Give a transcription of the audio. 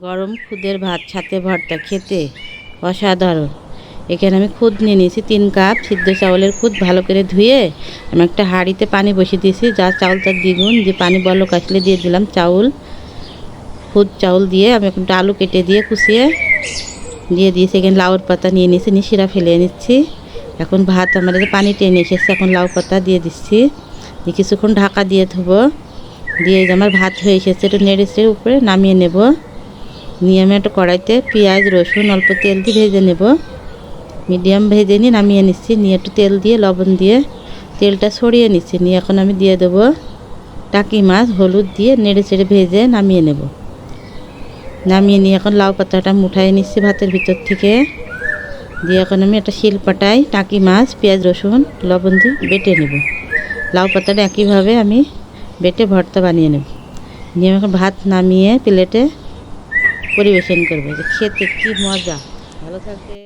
গরম খুদের ভাত সাথে ভর্তা খেতে অসাধারণ। এখানে আমি খুদ নিয়ে নিয়েছি 3 কাপ সিদ্ধ চাউলের খুদ। ভালো করে ধুয়ে আমি একটা হাঁড়িতে পানি বসিয়ে দিয়েছি, যা চাউলটা দ্বিগুণ। যে পানি বলক আসলে দিয়ে দিলাম চাউল, খুদ চাউল দিয়ে আমি এখন আলু কেটে দিয়ে কুচিয়ে দিয়ে দিয়েছি। এখানে লাউর পাতা নিয়ে নিয়েছি, শিরা ফেলে নিচ্ছি। এখন ভাত আমার পানি টেনে এসেছে, এখন লাউ পাতা দিয়ে দিচ্ছি। কিছুক্ষণ ঢাকা দিয়ে ধোবো। দিয়ে আমার ভাত হয়ে এসেছে, একটু নেড়ে উপরে নামিয়ে নেব। নিয়ে আমি একটা কড়াইতে পেঁয়াজ রসুন অল্প তেল দিয়ে ভেজে নেব। মিডিয়াম ভেজে নিয়ে নামিয়ে নিচ্ছি। নিয়ে একটু তেল দিয়ে লবণ দিয়ে তেলটা ছড়িয়ে নিচ্ছি। নিয়ে এখন আমি দিয়ে দেবো টাকি মাছ, হলুদ দিয়ে নেড়ে ভেজে নামিয়ে নেব। নামিয়ে নিয়ে এখন লাউ পাতাটা মুঠাই নিচ্ছি ভাতের ভিতর থেকে। দিয়ে এখন আমি একটা শিলপাটায় টাকি মাছ পেঁয়াজ রসুন লবণ দিয়ে বেটে নেব। লাউ পাতাটা একইভাবে আমি বেটে ভর্তা বানিয়ে নেব। নিয়ে আমি এখন ভাত নামিয়ে প্লেটে পরিবেশন করবো। যে খেতে কি মজা! ভালো থাকবে।